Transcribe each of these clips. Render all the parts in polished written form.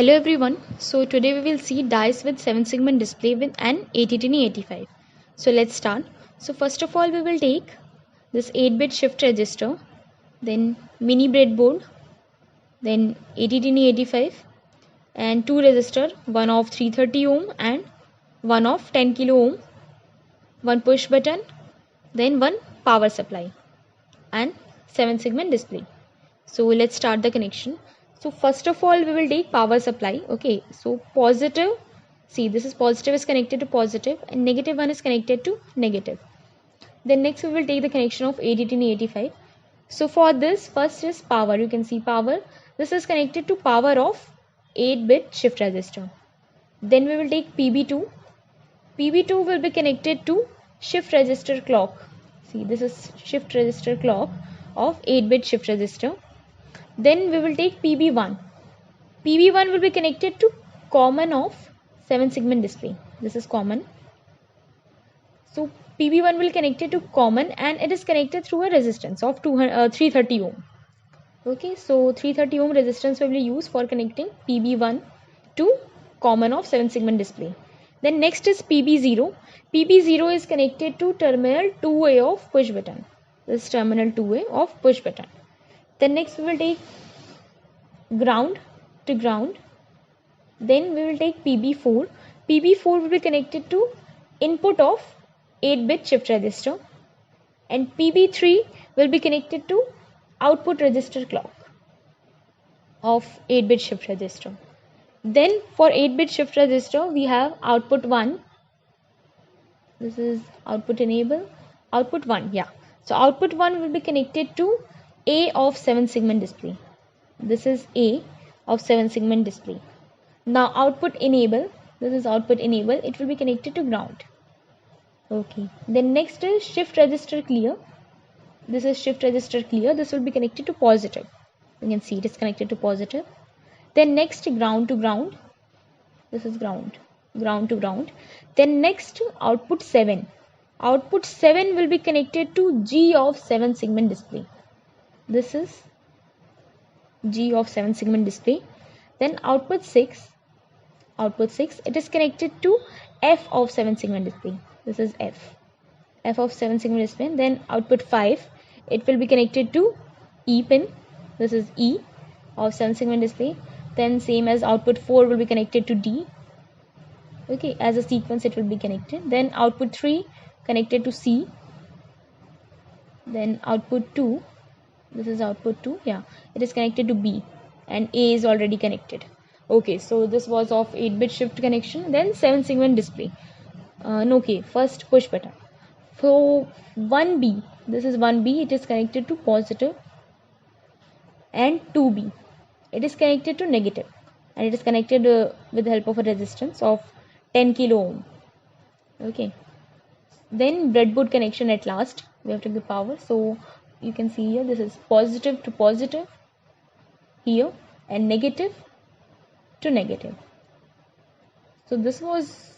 Hello everyone. So today we will see dice with 7 segment display with an 8085. So let's start. So first of all we will take this 8-bit shift register, then mini breadboard, then 8085 and two resistor, one of 330 ohm and one of 10 kilo ohm, one push button, then one power supply and 7 segment display. So let's start the connection. So first of all we will take power supply. Okay, so positive, see this is positive is connected to positive and negative one is connected to negative. Then next we will take the connection of 88085. So for this first is power, you can see power, this is connected to power of 8-bit shift register. Then we will take PB2. PB2 will be connected to shift register clock. See this is shift register clock of 8-bit shift register. Then we will take PB1. PB1 will be connected to common of 7 segment display. This is common. So PB1 will connected to common and it is connected through a resistance of 330 ohm. Okay, so 330 ohm resistance will be used for connecting PB1 to common of 7 segment display. Then next is PB0. PB0 is connected to terminal 2A of push button. This is terminal 2A of push button. Then next we will take ground to ground. Then we will take PB4. PB4 will be connected to input of 8-bit shift register and PB3 will be connected to output register clock of 8-bit shift register. Then for 8-bit shift register we have output 1. This is output enable, output 1, yeah. So output 1 will be connected to A of 7 segment display. This is A of 7 segment display. Now output enable, this is output enable, it will be connected to ground. Okay, then next is shift register clear. This is shift register clear, this will be connected to positive. You can see it is connected to positive. Then next ground to ground, this is ground, ground to ground. Then next output 7. Output 7 will be connected to G of 7 segment display. This is G of 7 segment display. Then output 6, it is connected to F of 7 segment display. This is F of 7 segment display. Then output 5, it will be connected to E pin. This is E of 7 segment display. Then same as output 4 will be connected to D. Okay, as a sequence it will be connected. Then output 3 connected to C. Then output 2, this is output 2, yeah, it is connected to B and A is already connected. Okay, so this was of 8-bit shift connection. Then 7 segment display. Okay, first push button. So 1B, this is 1B, it is connected to positive, and 2B, it is connected to negative, and it is connected with the help of a resistance of 10 kilo ohm. Okay, then breadboard connection at last, we have to give power. So you can see here this is positive to positive here and negative to negative. So this was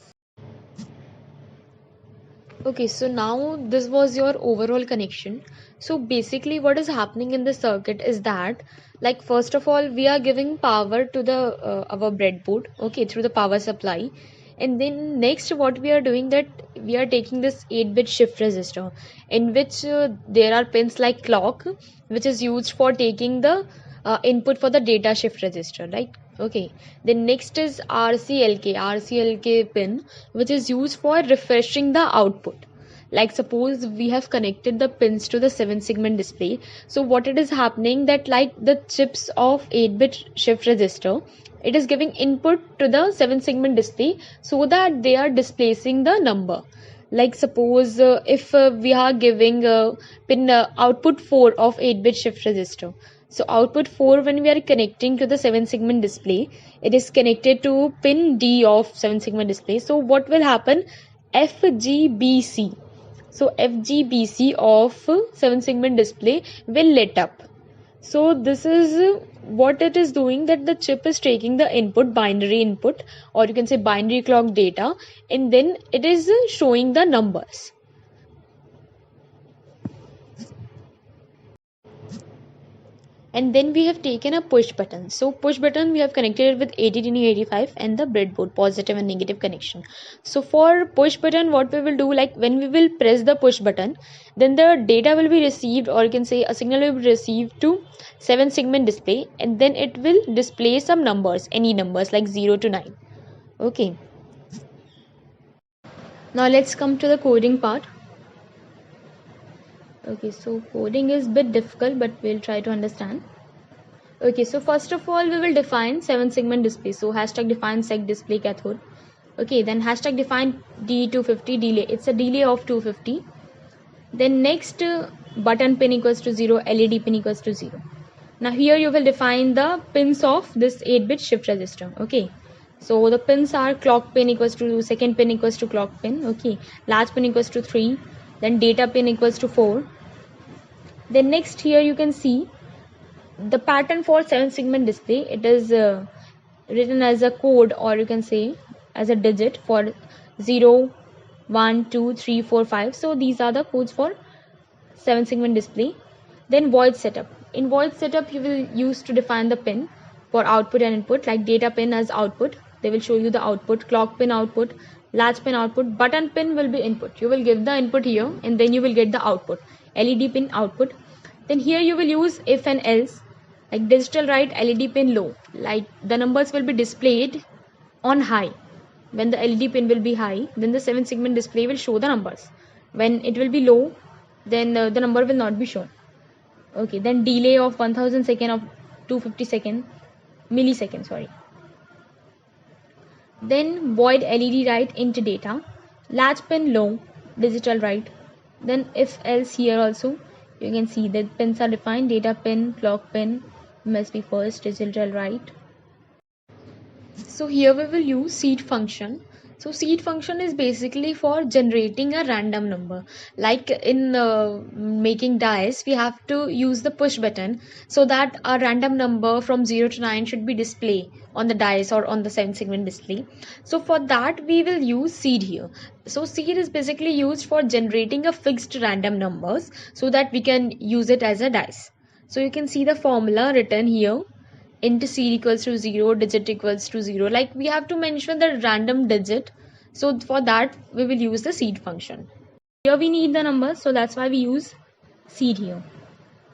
okay, so now this was your overall connection. So basically what is happening in the circuit is that, like, first of all we are giving power to the our breadboard, okay, through the power supply. And then next what we are doing, that we are taking this 8-bit shift resistor in which there are pins like clock, which is used for taking the input for the data shift register, right? Okay, then next is RCLK pin, which is used for refreshing the output. Like suppose we have connected the pins to the 7 segment display, so what it is happening, that like the chips of 8-bit shift register, it is giving input to the 7 segment display so that they are displacing the number. Like suppose if we are giving pin output 4 of 8-bit shift register, so output 4, when we are connecting to the 7 segment display, it is connected to pin D of 7 segment display. So what will happen? FGBC. So FGBC of 7 segment display will lit up. So this is what it is doing, that the chip is taking the input, binary input, or you can say binary clock data, and then it is showing the numbers. and then we have taken a push button. So push button we have connected it with 8085 and the breadboard, positive and negative connection. So for push button, what we will do, like when we will press the push button, then the data will be received, or you can say a signal will be received to 7 segment display, and then it will display some numbers, any numbers like 0 to 9. Okay, now let's come to the coding part. Okay, so coding is a bit difficult, but we'll try to understand. Okay, so first of all, we will define 7 segment display. So hashtag define seg display cathode. Okay, then hashtag define D250 delay. It's a delay of 250. Then next, button pin equals to 0, LED pin equals to 0. Now here you will define the pins of this 8-bit shift register. Okay, so the pins are clock pin equals to second pin equals to clock pin. Okay, latch pin equals to 3. Then data pin equals to 4. Then next here you can see the pattern for 7 segment display. It is written as a code, or you can say as a digit for 0, 1, 2, 3, 4, 5. So these are the codes for 7 segment display. Then void setup. In void setup you will use to define the pin for output and input, like data pin as output, they will show you the output, clock pin output, latch pin output, button pin will be input. You will give the input here and then you will get the output, LED pin output. Then here you will use if and else, like digital write LED pin low, like the numbers will be displayed on high. When the LED pin will be high, then the 7 segment display will show the numbers. When it will be low, then the number will not be shown. Okay, then delay of 1000 second of 250 millisecond, sorry. Then void LED write into data, latch pin low, digital write. Then if else here also you can see that pins are defined, data pin, clock pin must be first, digital write. So here we will use seed function. So seed function is basically for generating a random number. Like in making dice, we have to use the push button so that a random number from 0 to 9 should be displayed on the dice or on the 7 segment display. So for that we will use seed here. So seed is basically used for generating a fixed random numbers so that we can use it as a dice. So you can see the formula written here. Int seed equals to 0, digit equals to 0. Like we have to mention the random digit. So for that we will use the seed function. Here we need the number, so that's why we use seed here.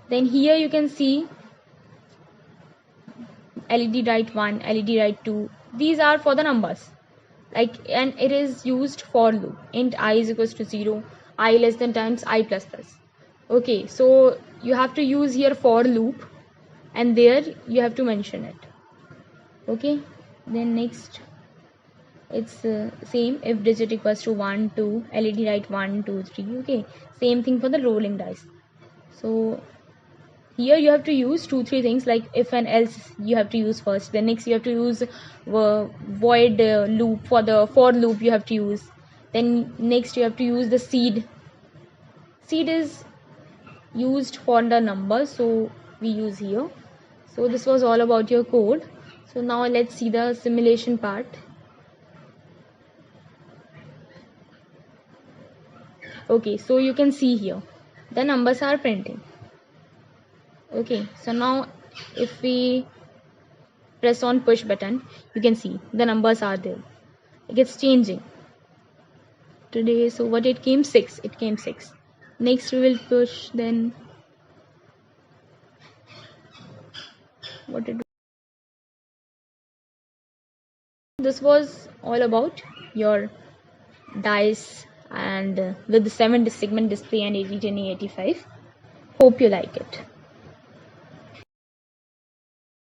Then here you can see LED write 1, LED write 2. These are for the numbers. Like, and it is used for loop. Int I is equals to 0, I less than times I plus plus. Okay, so you have to use here for loop, and there you have to mention it. Okay, then next it's same, if digit equals to 1, 2, LED write 1, 2, 3. Okay, same thing for the rolling dice. So here you have to use 2-3 things, like if and else you have to use first. Then next you have to use void loop, for the for loop you have to use. Then next you have to use the seed. Seed is used for the number, so we use here. So this was all about your code. So now let's see the simulation part. Okay, so you can see here the numbers are printing. Okay, so now if we press on push button, you can see the numbers are there. It gets changing today. So what it came 6, it came 6. Next we will push, then what it. This was all about your dice and with the 7 segment display and 8085. Hope you like it.